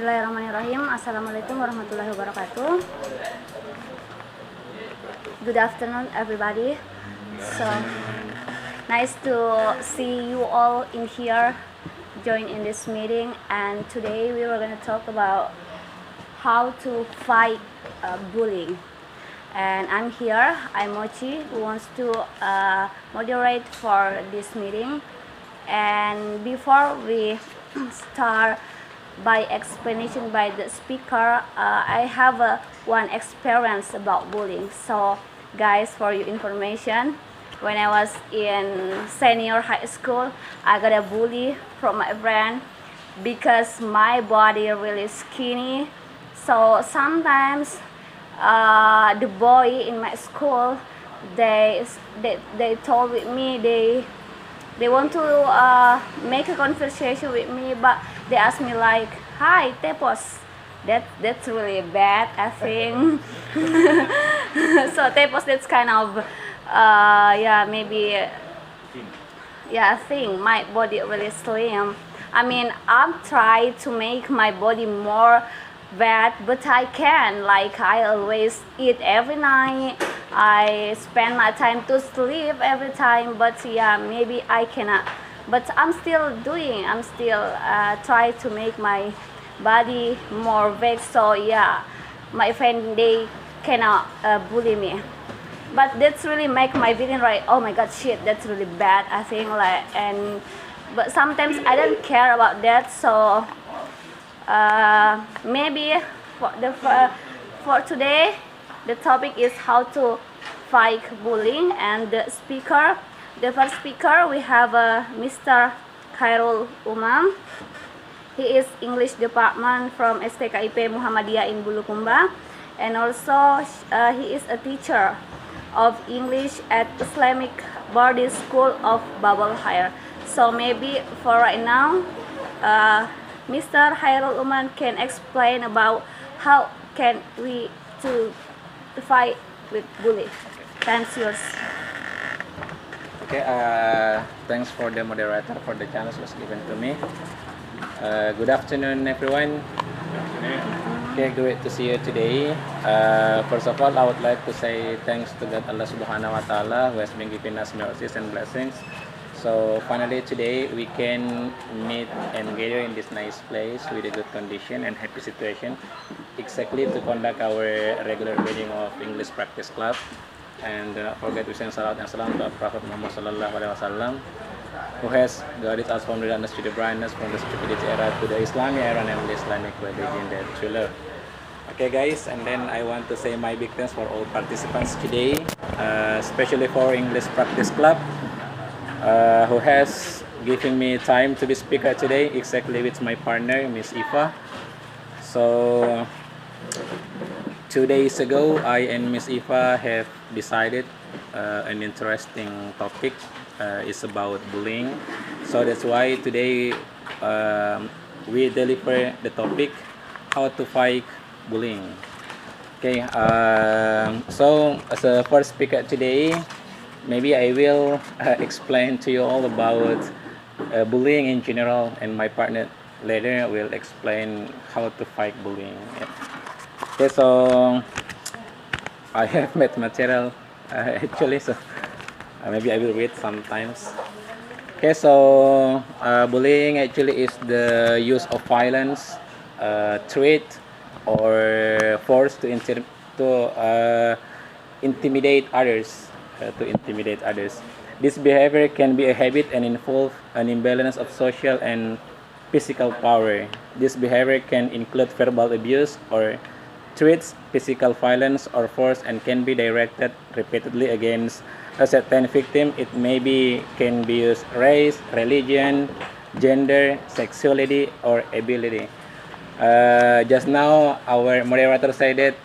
Bismillahirrahmanirrahim. Assalamualaikum warahmatullahi wabarakatuh. Good afternoon, everybody. So nice to see you all in here, join in this meeting. And today we were going to talk about how to fight bullying. And I'm here. I'm Mochi, who wants to moderate for this meeting. And before we start by explanation by the speaker, I have one experience about bullying. So guys, for your information, when I was in senior high school, I got a bully from my friend because my body really skinny. So sometimes the boy in my school, they told with me they want to make a conversation with me, but they asked me like, "Hi, Tepos." That's really bad, I think. So Tepos, that's kind of maybe I think my body really slim. I mean, I'm trying to make my body more fat, but I can. Like, I always eat every night. I spend my time to sleep every time, but yeah, maybe I cannot. But I'm still try to make my body more big. So yeah, my friend, they cannot bully me. But that's really make my feeling like, oh my god, shit, that's really bad, I think. But sometimes I don't care about that. So maybe for today, the topic is how to fight bullying. And the first speaker, we have Mr. Khairul Umam. He is English department from STKIP Muhammadiyah in Bulukumba, and also he is a teacher of English at Islamic Boarding School of Babel Higher. So maybe for right now, Mr. Khairul Umam can explain about how can we to fight with bullying. Thanks, yours. Okay, thanks for the moderator for the chance was given to me. Good afternoon, everyone. Okay, great to see you today. First of all, I would like to say thanks to God Allah Subhanahu wa Ta'ala, who has been giving us mercies and blessings. So finally today we can meet and gather in this nice place with a good condition and happy situation, exactly to conduct our regular meeting of English Practice Club. And not forget to send salat and salam to our Prophet Muhammad Sallallahu Alaihi Wasallam, who has guided us from the darkness to the brightness, from the stupidity era to the Islamic era, and the Islamic religion that true love. Okay guys, and then I want to say my big thanks for all participants today, especially for English Practice Club, who has given me time to be speaker today, exactly with my partner, Miss Ifa. So 2 days ago, I and Miss Ifa have decided an interesting topic. It's about bullying. So that's why today we deliver the topic, how to fight bullying. Okay, so as a first speaker today, maybe I will explain to you all about bullying in general, and my partner later will explain how to fight bullying. Yeah. Okay, so I have made material actually, so maybe I will read sometimes. Okay, so bullying actually is the use of violence, threat, or force to intimidate others. This behavior can be a habit and involve an imbalance of social and physical power. This behavior can include verbal abuse or threats, physical violence, or force, and can be directed repeatedly against a certain victim. It can be used race, religion, gender, sexuality, or ability. Just now, our moderator said that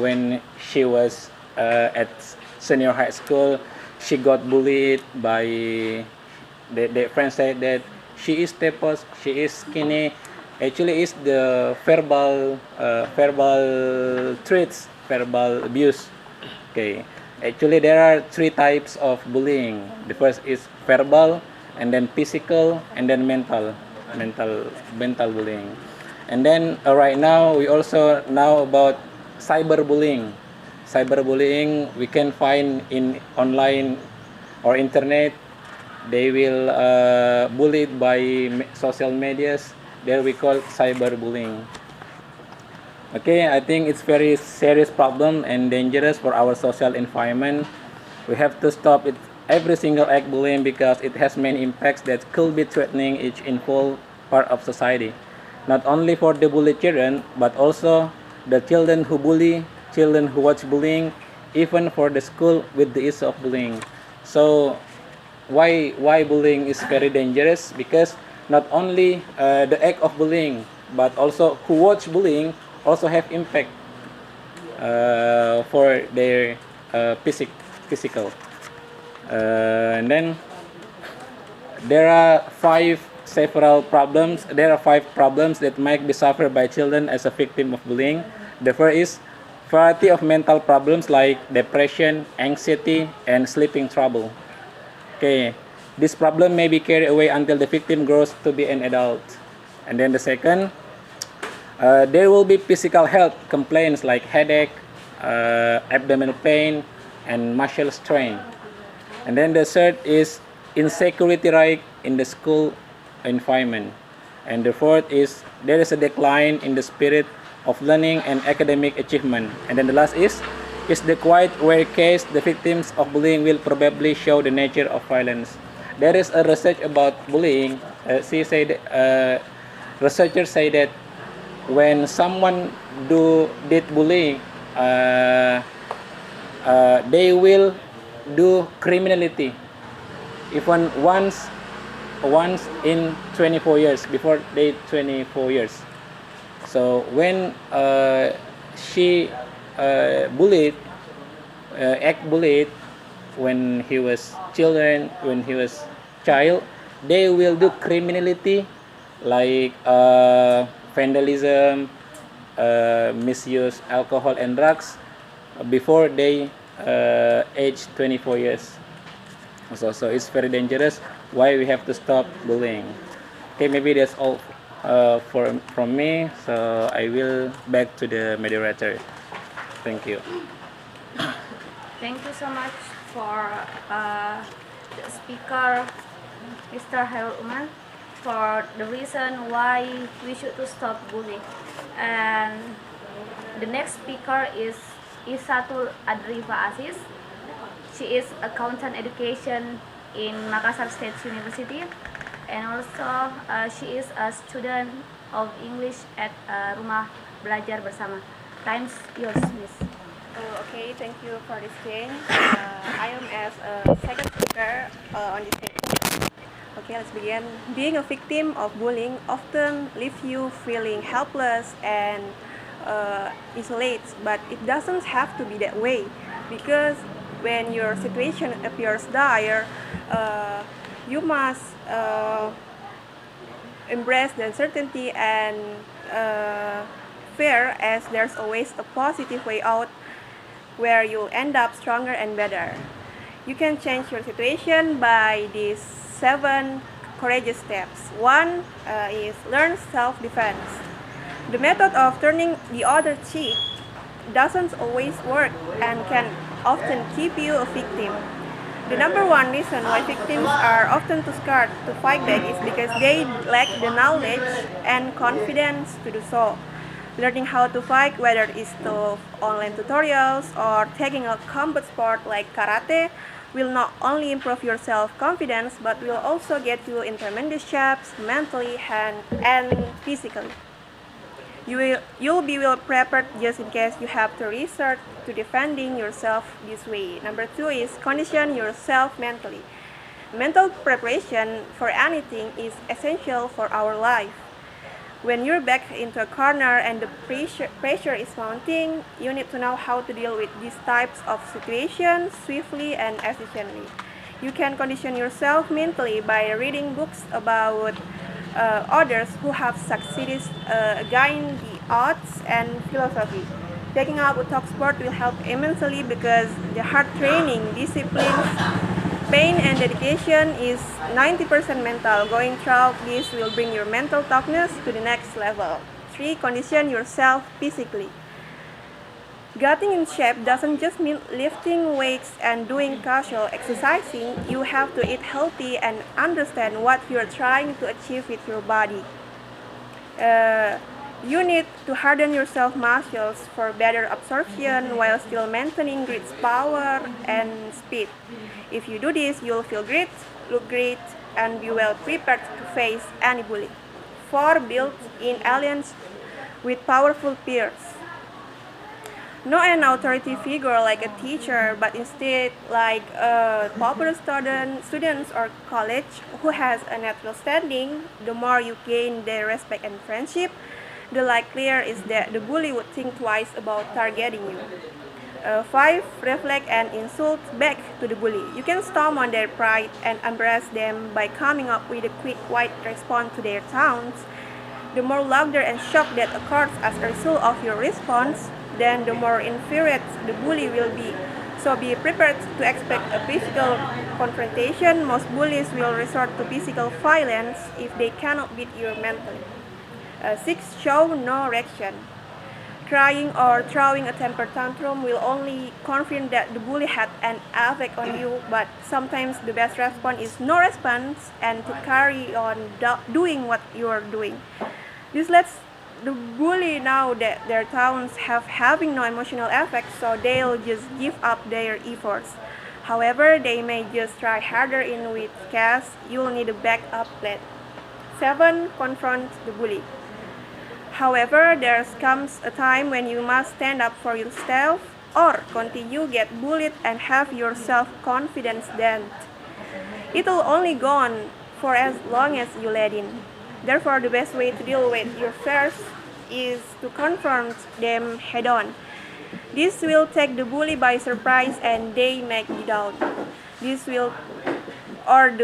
when she was at senior high school, she got bullied by the friends said that she is tepos, she is skinny. Actually, is the verbal threats, verbal abuse. Okay. Actually, there are 3 types of bullying. The first is verbal, and then physical, and then mental bullying. And then right now we also know about cyberbullying. Cyberbullying we can find in online or internet. They will bullied by social medias. There we call cyberbullying. Okay, I think it's very serious problem and dangerous for our social environment. We have to stop it every single act bullying because it has many impacts that could be threatening each involved part of society. Not only for the bullied children, but also the children who bully, children who watch bullying, even for the school with the issue of bullying. So why bullying is very dangerous? Because not only the act of bullying, but also who watch bullying also have impact for their physical. And then there are several problems. There are 5 problems that might be suffered by children as a victim of bullying. The first is variety of mental problems like depression, anxiety, and sleeping trouble. Okay, this problem may be carried away until the victim grows to be an adult. And then the second, there will be physical health complaints like headache, abdominal pain, and muscle strain. And then the third is insecurity right in the school environment. And the fourth is there is a decline in the spirit of learning and academic achievement. And then the last is the quite rare case the victims of bullying will probably show the nature of violence. There is a research about bullying. Researchers say that when someone did bullying, they will do criminality even once in 24 years before they 24 years. So when she bullied when he was child, they will do criminality like vandalism, misuse alcohol and drugs before they age 24 years. So it's very dangerous. Why we have to stop bullying? Okay, maybe that's all from me. So I will back to the moderator. Thank you. Thank you so much for the speaker, Mr. Hairul Uman, for the reason why we should to stop bullying. And the next speaker is Isatul Adrifa Aziz. She is accountant education in Makassar State University, and also she is a student of English at Rumah Belajar Bersama. Time's yours, Miss. Okay, thank you for this thing. I am as a second speaker on this thing. Okay, let's begin. Being a victim of bullying often leaves you feeling helpless and isolated, but it doesn't have to be that way, because when your situation appears dire, you must embrace the uncertainty and fear, as there's always a positive way out where you'll end up stronger and better. You can change your situation by these 7 courageous steps. One is learn self-defense. The method of turning the other cheek doesn't always work and can often keep you a victim. The number one reason why victims are often too scared to fight back is because they lack the knowledge and confidence to do so. Learning how to fight, whether it's through online tutorials or taking a combat sport like karate, will not only improve your self-confidence, but will also get you in tremendous shapes mentally and physically. You'll be well prepared just in case you have to resort to defending yourself this way. Number 2 is condition yourself mentally. Mental preparation for anything is essential for our life. When you're backed into a corner and the pressure is mounting, you need to know how to deal with these types of situations swiftly and efficiently. You can condition yourself mentally by reading books about others who have succeeded against the odds and philosophy. Taking up a top sport will help immensely because the hard training, discipline, pain and dedication is 90% mental. Going through this will bring your mental toughness to the next level. 3. Condition yourself physically. Getting in shape doesn't just mean lifting weights and doing casual exercising. You have to eat healthy and understand what you're trying to achieve with your body. You need to harden your self muscles for better absorption while still maintaining great power and speed. If you do this, you'll feel great, look great, and be well prepared to face any bully. 4. Build in alliance with powerful peers. Not an authority figure like a teacher, but instead like a popular students or college who has a natural standing. The more you gain their respect and friendship, the likelier is that the bully would think twice about targeting you. 5. Reflect and insult back to the bully. You can storm on their pride and embarrass them by coming up with a quick, white response to their taunts. The more laughter and shock that occurs as a result of your response, then the more infuriated the bully will be. So be prepared to expect a physical confrontation. Most bullies will resort to physical violence if they cannot beat you mentally. 6. Show no reaction. Crying or throwing a temper tantrum will only confirm that the bully had an effect on you, but sometimes the best response is no response and to carry on doing what you are doing. This lets the bully know that their taunts have having no emotional effect, so they'll just give up their efforts. However, they may just try harder, in which case you'll need a backup plan. 7. Confront the bully. However, there comes a time when you must stand up for yourself or continue get bullied and have your self-confidence dent. It'll only go on for as long as you let in. Therefore, the best way to deal with your fears is to confront them head-on. This will take the bully by surprise and they may be down. They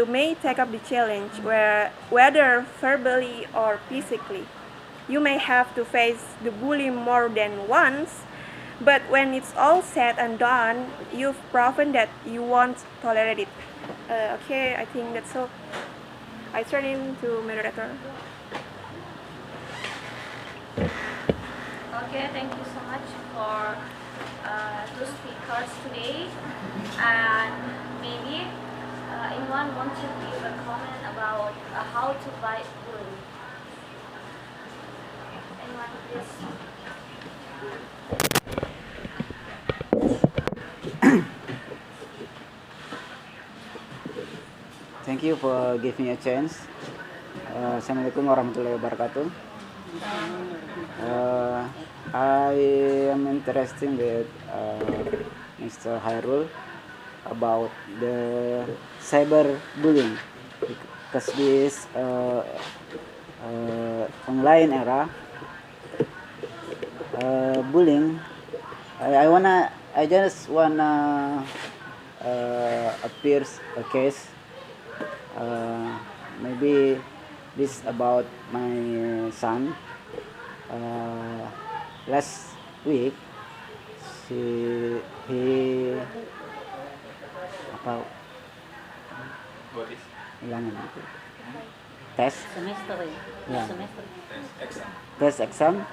may take up the challenge, whether verbally or physically. You may have to face the bully more than once, but when it's all said and done, you've proven that you won't tolerate it. Okay, I think that's all. I turn into moderator. Okay, thank you so much for two speakers today. And maybe anyone wants to give a comment about how to fight bullying? Anyone, please? Thank you for giving me a chance. Assalamualaikum warahmatullahi wabarakatuh. I am interested with Mr. Hairul about the cyberbullying because this online era bullying. I just wanna appears a case. Maybe this about my son. Last week he apa ulangan itu tes semester ya semester tes exam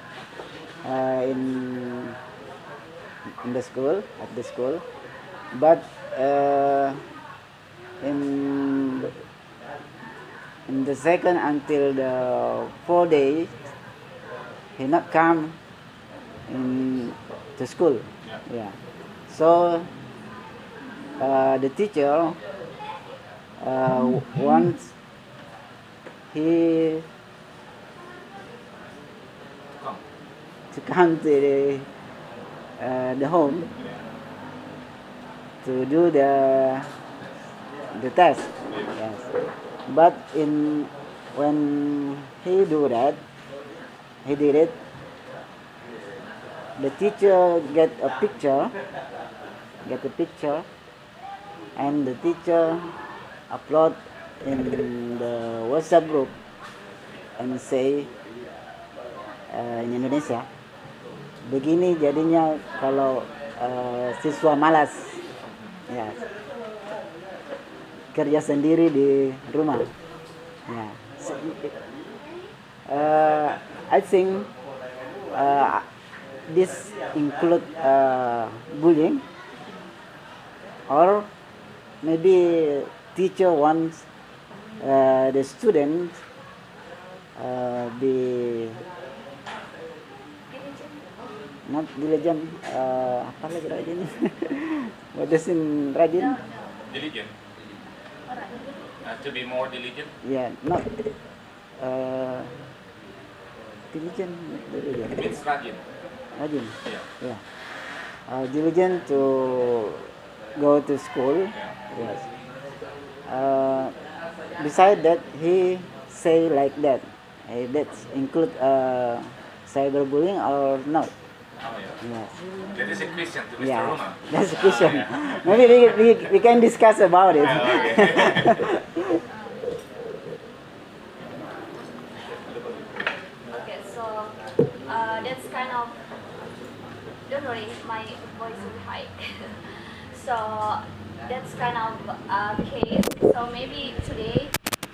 in the school at the school, but in the second until the 4 days he not come in to school. Yeah. So the teacher wants he to come to the home to do the test. Yes. But when he did it, the teacher get a picture, and the teacher upload in the WhatsApp group and say in Indonesia, begini jadinya kalau siswa malas, ya, kerja sendiri di rumah. Ya. I think this include bullying, or maybe teacher wants the student be not diligent, apa lagi rajin? What does in rajin? Diligent. To be more diligent. Yeah, not diligent. Means rajin. Rajin. Yeah. Yeah. Diligent to go to school. Yes. Beside that, he say like that. That include cyberbullying or not? Oh yeah. Yes. That is a question to Mr. Yeah, Roma. that's the question. Maybe we can discuss about it. Okay, so that's kind of, don't worry, my voice will be high. So that's kind of a case. So maybe today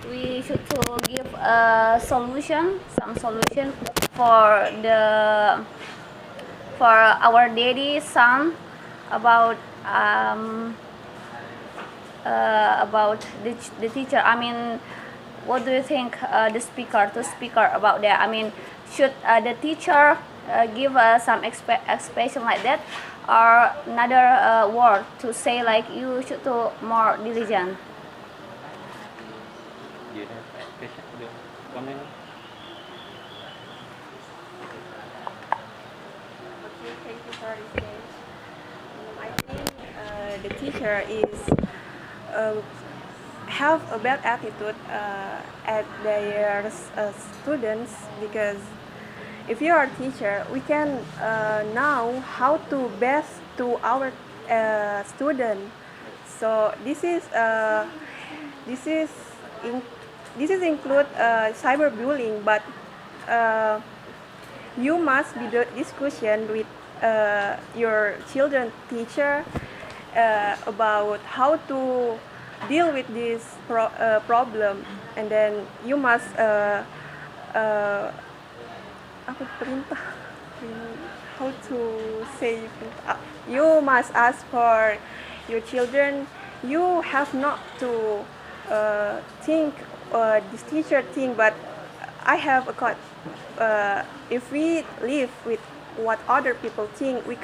we should to give a solution, some solution for our daddy son about the teacher. I mean, what do you think the speaker about that? I mean, should the teacher give some expression like that, or another word to say like you should do more diligent? Do you have a question? Comment? Okay, thank you for this change. I think the teacher is have a bad attitude at their students, because if you are a teacher, we can know how to best to our student. So this is include cyberbullying, but you must be the discussion with your children teacher about how to deal with this problem, and then you must how to say, you must ask for your children. You have not to think this teacher think, but I have a thought. If we live with what other people think, you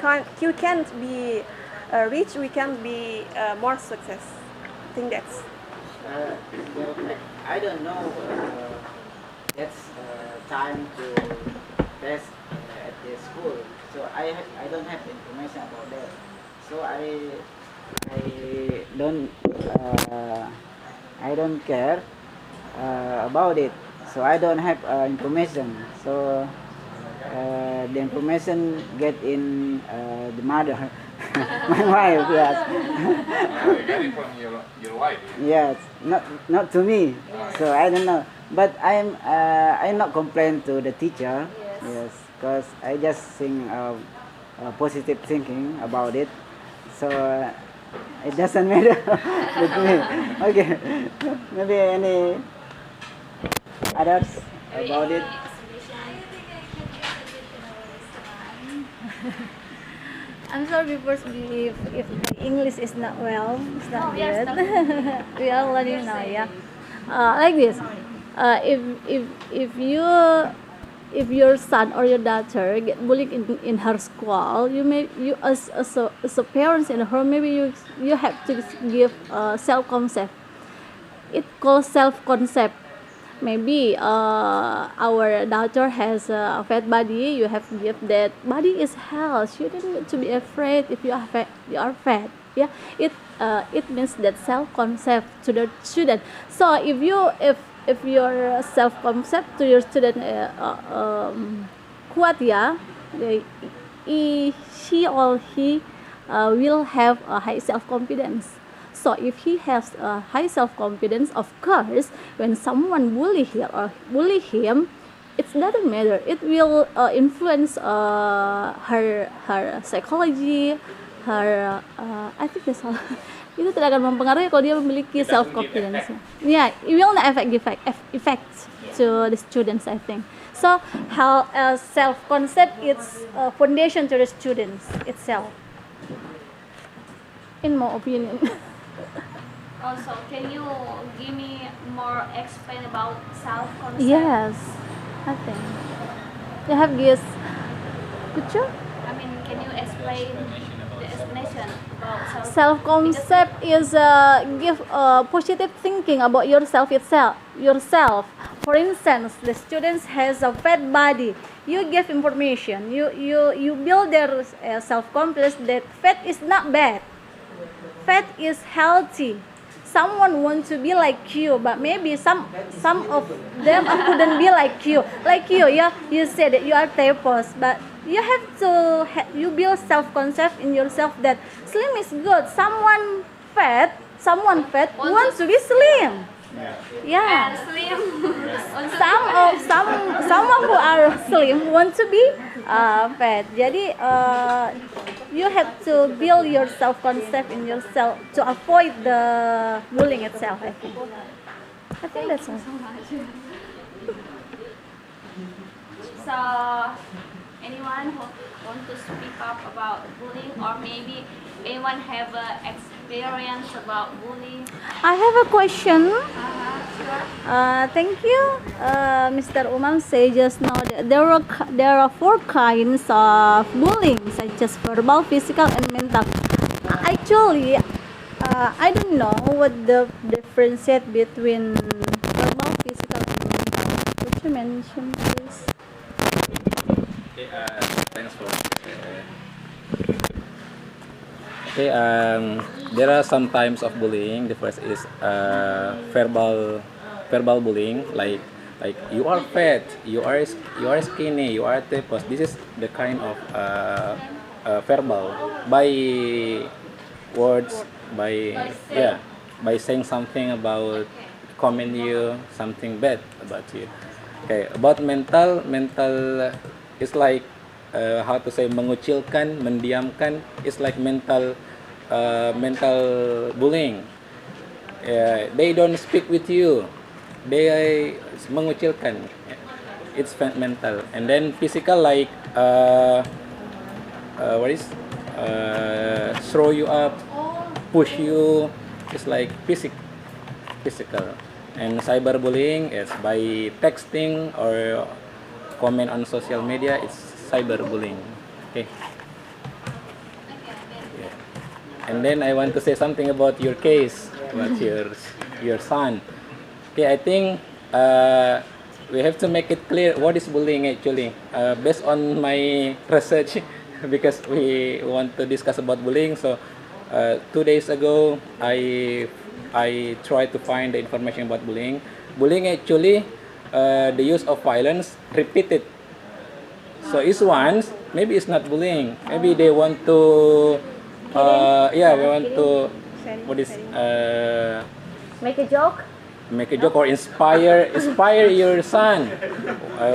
can't be rich. We can be more success. I think that's. I don't know. It's time to test at the school, so I don't have information about that. So I don't care about it. So I don't have information. So the information get in the mother, my wife. Yes. You got it from your wife. Yes, not to me. So I don't know. But I'm not complain to the teacher. Yes, because I just think positive thinking about it. So it doesn't matter with me. Okay, maybe any others about it. I'm sorry first if English is not well, it's not yes, good. We are learning now, yeah. Like this, if your son or your daughter get bullied in her school, you as a parents in her, maybe you have to give self concept. It calls self concept. Maybe our daughter has a fat body. You have to give that body is health. You don't need to be afraid if you are fat. You are fat. Yeah, it means that self concept to the student. So if your self concept to your student kuat, yeah, she or he will have a high self confidence. So if he has a high self-confidence, of course, when someone bully him, it doesn't matter. It will influence her psychology, her I think that's all. Itu tidak akan mempengaruhi kalau dia memiliki self-confidence. Yeah, it will not affect to the students, I think. So how self-concept is a foundation to the students itself, in my opinion. Also, can you give me more explain about self-concept? Yes, I think you have this picture. I mean, can you explain the explanation about Self-concept is give positive thinking about yourself itself. Yourself. For instance, the students has a fat body. You give information. You build their self-confidence that fat is not bad. Fat is healthy. Someone wants to be like you, but maybe some of them couldn't be like you. Like you, yeah, you said that you are tapered, but you have to you build self-concept in yourself that slim is good. Someone fat wants to be slim. Yeah. and slim? Some who are slim want to be fat. Jadi you have to build your self concept in yourself to avoid the bullying itself. I think that's all. So, anyone who want to speak up about bullying, or maybe anyone have experience about bullying? I have a question. Sure. Thank you, Mr. Umam say just now that there are 4 kinds of bullying, such as verbal, physical, and mental. Actually, I don't know what the difference is between verbal, physical, and mental. Could you mention, please? Okay, thanks for. Okay, there are some types of bullying. The first is verbal bullying, like you are fat, you are skinny, you are tapered. This is the kind of verbal by words, by saying something about comment you something bad about you. Okay, about mental is like how to say, mengucilkan, mendiamkan. It's like mental bullying. They don't speak with you. They mengucilkan. It's mental. And then physical, like throw you up, push you. It's like physical. And cyberbullying is by texting or comment on social media. It's cyberbullying. Okay. Yeah. And then I want to say something about your case, about your son. Okay, I think we have to make it clear what is bullying actually. Based on my research, because we want to discuss about bullying. So 2 days ago, I tried to find the information about bullying. Bullying actually, the use of violence repeated. So it's once, maybe it's not bullying. Maybe they want to, they want to, Make a joke. make a joke or inspire your son.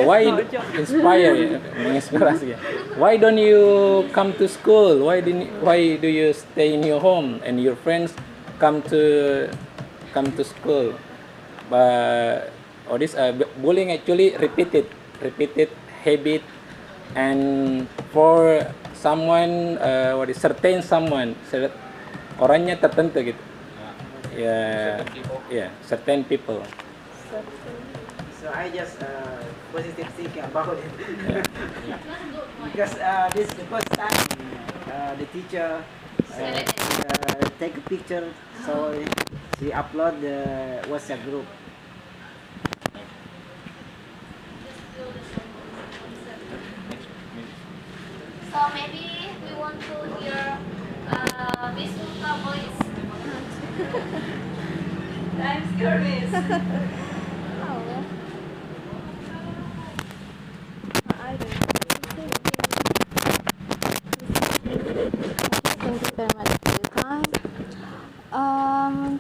Why inspire? Menginspirasi. Why don't you come to school? Why do you stay in your home and your friends come to school? But this bullying actually repeated habit, and for someone certain someone, orangnya tertentu gitu. Certain people. So I just positive thinking about it. Because this is the first time the teacher take a picture, so she upload the WhatsApp group. So maybe we want to hear Miss Muka voice. Times your miss. Thank you very much for your time.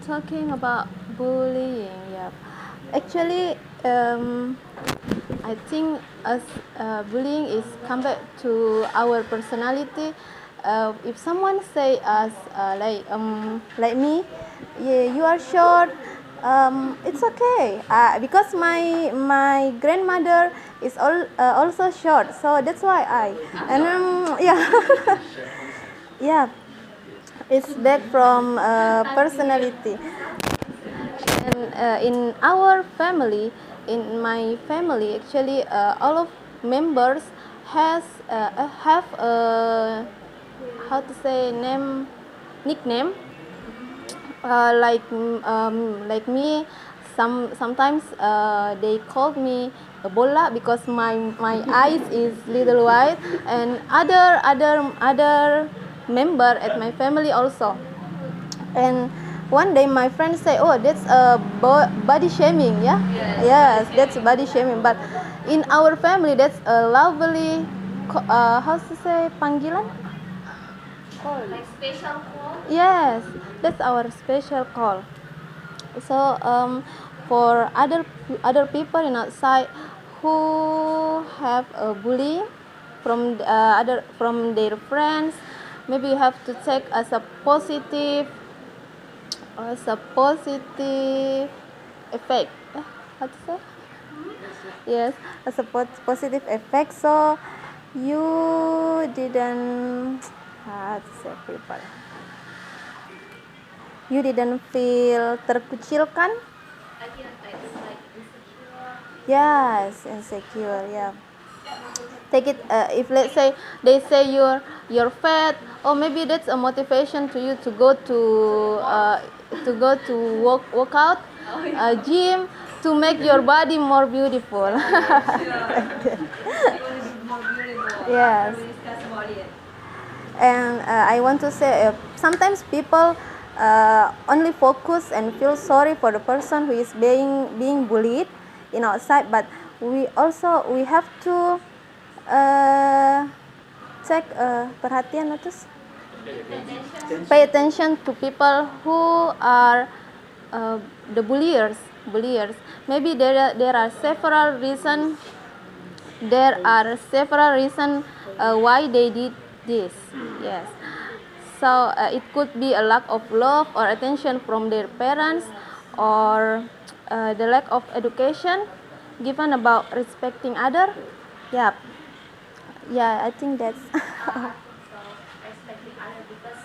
Talking about bullying, yeah. Actually, I think as bullying is come back to our personality. If someone say us like me, yeah, you are short, It's okay because my grandmother is also short, so that's why yeah. Yeah, it's back from personality. And in our family, in my family, actually, all of members have a, how to say, nickname. Like me, sometimes they called me a bola because my eyes is little wide, and other member at my family also. And one day my friend say, oh, that's a body shaming, yeah. Yes, that's body shaming, but in our family that's a lovely how to say, panggilan. Like special call. Yes, that's our special call. So for other people in outside who have a bully from their friends, maybe you have to take as a positive effect. How to say? Yes, as a positive effect. So you didn't, how to say, people, you didn't feel terkucilkan. I think it's like insecure. Yes, insecure. Yeah. Take it if let's say they say you're fat, or maybe that's a motivation to you to go to work out, gym, to make your body more beautiful. Yes. And I want to say sometimes people only focus and feel sorry for the person who is being bullied in outside, but we have to take perhatian atas, pay attention to people who are the bulliers. Maybe there are several reasons. Why they did this. Yes. So it could be a lack of love or attention from their parents, or the lack of education given about respecting other. Yeah. Yeah, I think that's. So respecting other because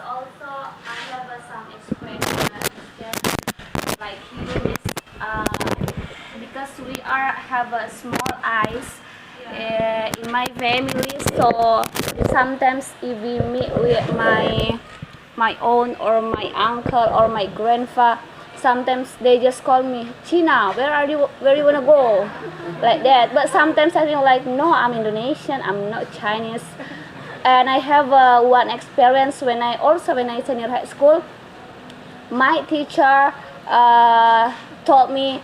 also I have some experience like here is because we have a small eyes in my family, so sometimes if we meet with my own or my uncle or my grandpa, sometimes they just call me, China, where you wanna go, like that. But sometimes I think like, no, I'm Indonesian, I'm not Chinese. And I have one experience when I senior high school, my teacher told me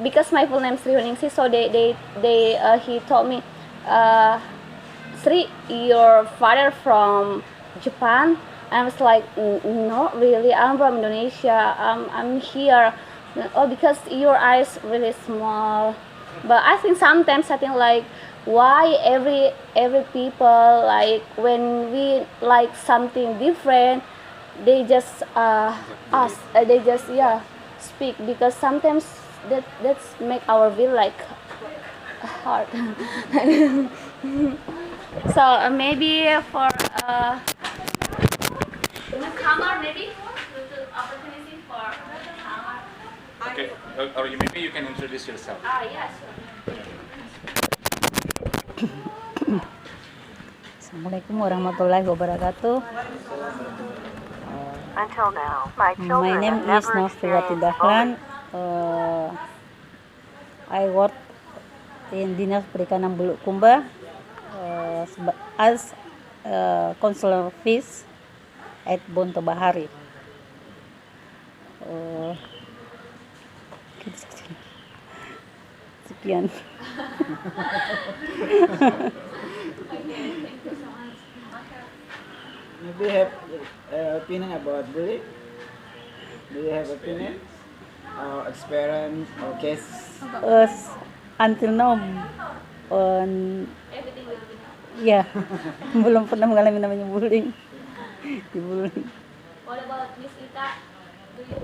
because my full name is Sri Huningsi, so he told me, Sri, your father from Japan? And I was like, not really, I'm from Indonesia, I'm here. Oh, because your eyes really small. But I think sometimes like, why every people, like when we like something different, they just ask, they just speak, because sometimes that's make our feel like hard. So maybe for newcomer, maybe the opportunity for newcomer. Okay, or maybe you can introduce yourself. Yeah, sure. Assalamualaikum warahmatullahi wabarakatuh. Until now, my My children name have is never Nafriwati experienced Dahlan. I work in Dinas Perikanan Bulukumba as counselor fish at Bonto Bahari. Sekian. Maybe you have opinion about bullying? Do you have opinion or experience or case? Until now, ya, belum pernah mengalami namanya bullying. Dibully. What about Miss Ita? It's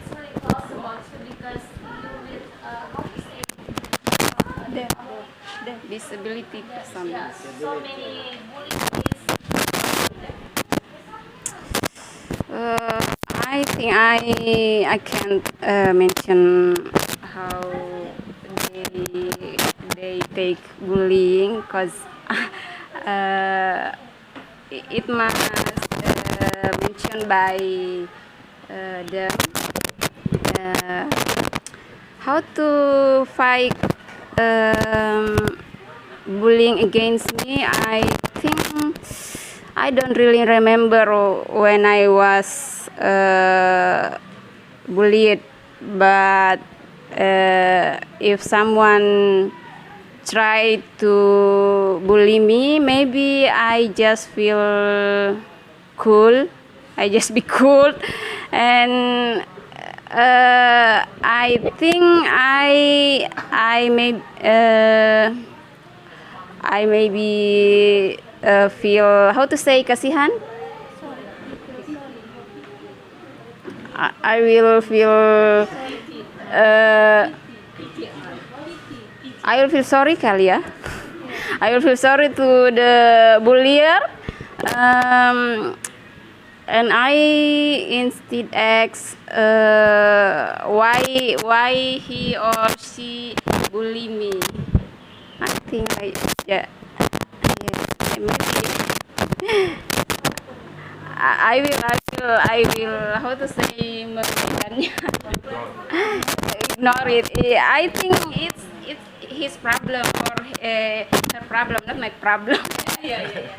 really possible too because you with how to say Disability person. yeah, so many bullying is I think I can't mention how they take bullying because it must mentioned by them uh, how to fight bullying against me. I think I don't really remember when I was bullied, but if someone try to bully me, maybe I just feel cool. I just be cool, and I think I maybe feel how to say kasihan. I will feel I will feel sorry kali ya. I will feel sorry to the bullier, and I instead ask why he or she bully me. I think yeah, maybe I will how to say memberikannya. Ignore it. I think it's his problem or her problem, not my problem. I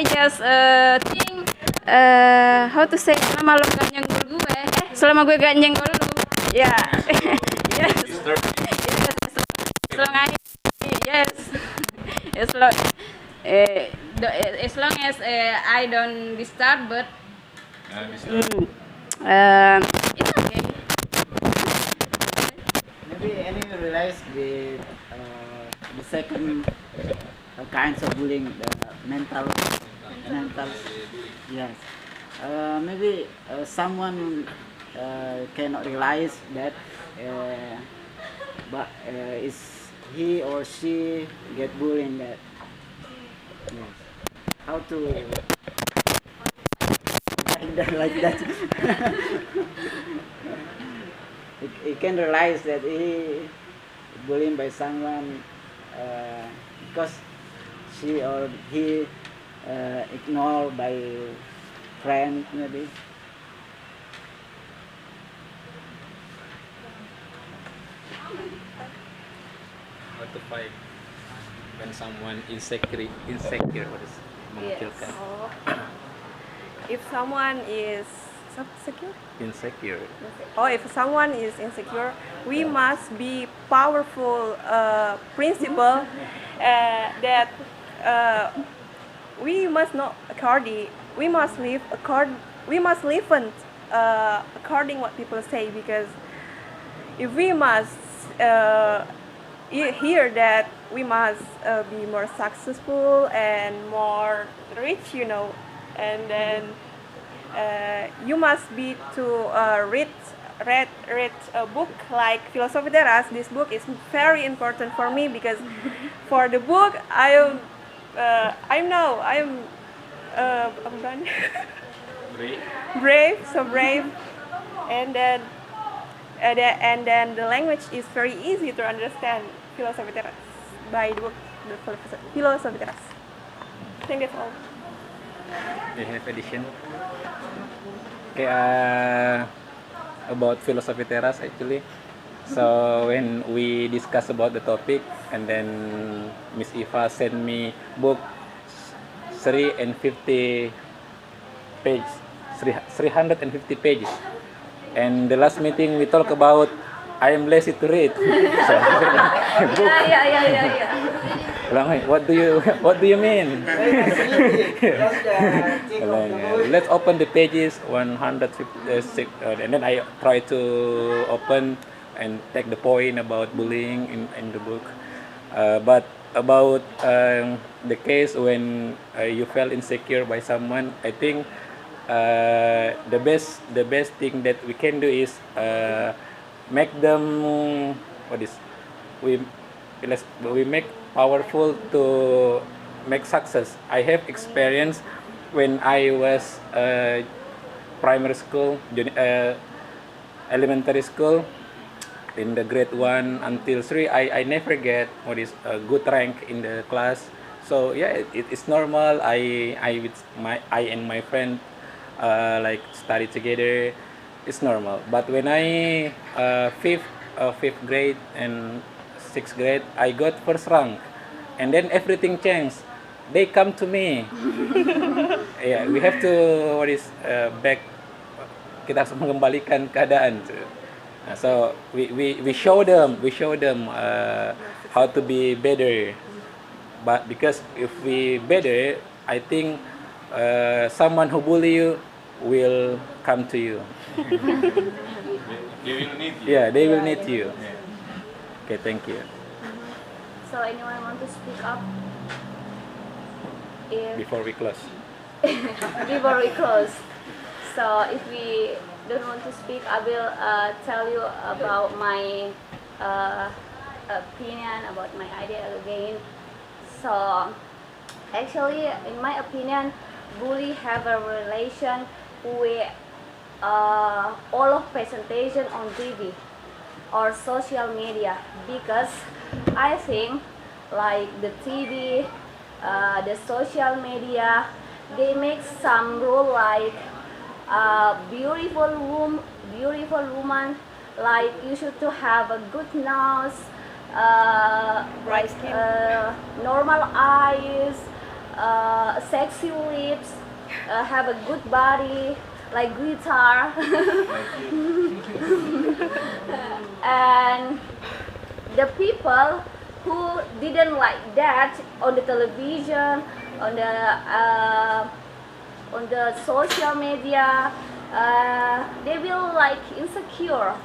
just think how to say selama lo gak nyenggol gue, selama gue gak nyenggol lu, ya, yes, as long as long as I don't disturb, but it's okay. Maybe any realize the second kinds of bullying, the mental, yes. Maybe someone cannot realize that, but is he or she get bullied that. Yes. How to like that? He can realize that he bullied by someone because she or he ignored by friend maybe. How to fight when someone insecure what is mengecilkan? If someone is Insecure. if someone is insecure, we must be powerful principle that we must not we must live according what people say, because if we must hear that we must be more successful and more rich, and then you must be to read a book like Philosophy Teras. This book is very important for me because for the book I am brave, and then the language is very easy to understand. Philosophy Teras by the book Philosophy Teras. I think that's all. They have addition. Okay, about Philosophy Teras actually. So when we discuss about the topic, and then Miss Eva sent me book 350 pages, 350 pages. And the last meeting we talk about I am lazy to read. So, book. What do you mean? Let's open the pages 156, and then I try to open and take the point about bullying in the book. But about the case when you felt insecure by someone, I think the best thing that we can do is make them what is we we make powerful to make success. I have experience when I was primary school, elementary school, in the grade 1 until 3. I never get what is a good rank in the class. So yeah, it's normal. I and my friend like study together. It's normal. But when I fifth grade and 6th grade, I got first rank, and then everything changed. They come to me. Yeah, we have to what is back. Kita harus mengembalikan keadaan. So we show them how to be better. But because if we better, I think someone who bully you will come to you. They will need you. Yeah, they will need you. Okay, thank you. So anyone want to speak up? Before we close. Before we close. So if we don't want to speak, I will tell you about my opinion, about my idea again. So actually, in my opinion, bully have a relation with all of presentation on TV or social media, because I think like the TV, the social media, they make some rule like beautiful woman, like you should to have a good nose, Bright skin. normal eyes, sexy lips, have a good body like guitar. And the people who didn't like that on the television, on the social media, they will like insecure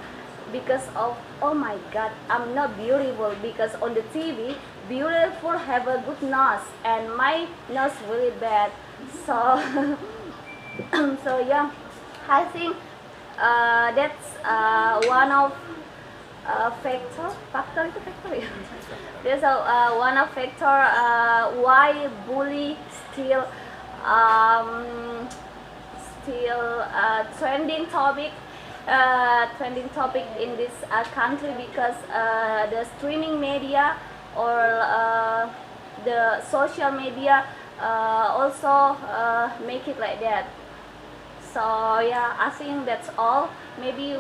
because of, oh my god, I'm not beautiful, because on the TV beautiful have a good nose and my nose really bad. So so yeah, I think that's one of factor itu factor ya. There's one of factor why bully still trending topic in this country, because the streaming media or the social media also make it like that. So yeah, I think that's all. Maybe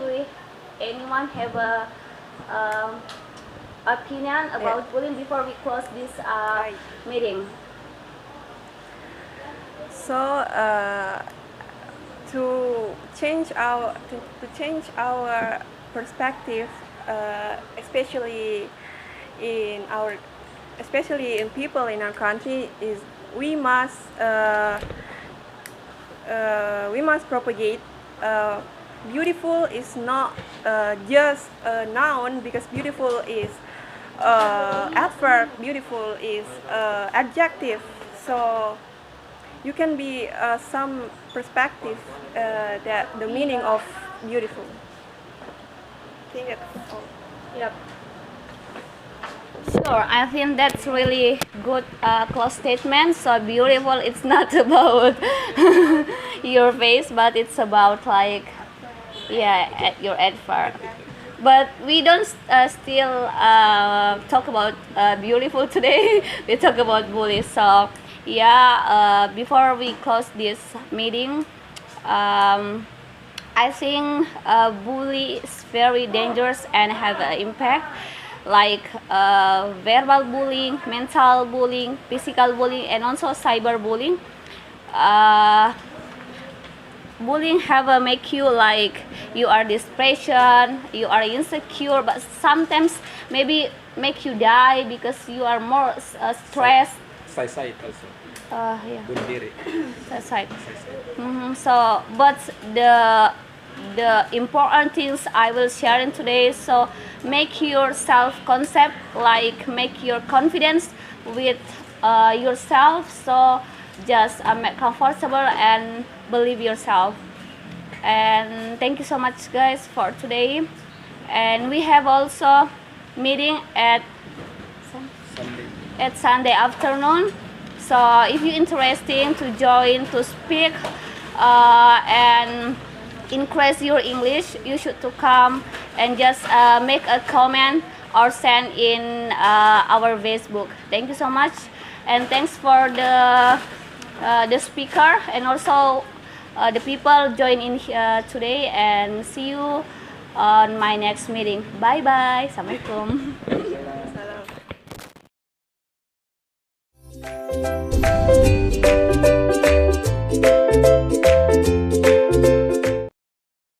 anyone have a opinion about bullying before we close this meeting? So to change our perspective, especially in people in our country, is we must propagate beautiful is not just a noun, because beautiful is adverb, beautiful is adjective. So you can be some perspective that the meaning of beautiful. I think that's all. Yep. Sure, I think that's really good close statement. So beautiful, it's not about your face, but it's about like, yeah, your adverb. But we don't still talk about beautiful today. We talk about bully. So yeah, before we close this meeting, I think bully is very dangerous and have an impact, like verbal bullying, mental bullying, physical bullying, and also cyber bullying. Bullying have a make you like you are depression, you are insecure, but sometimes maybe make you die because you are more stressed. Suicide also. Yeah. Bunuh diri. Suicide. So, but the the important things I will share in today. So make your self-concept, like make your confidence with yourself. So just make comfortable and believe yourself. And thank you so much guys for today. And we have also meeting at Sunday afternoon. So if you're interested to join to speak and increase your English, you should to come and just make a comment or send in our Facebook. Thank you so much, and thanks for the speaker and also the people join in today. And see you on my next meeting. Bye bye. Assalamualaikum.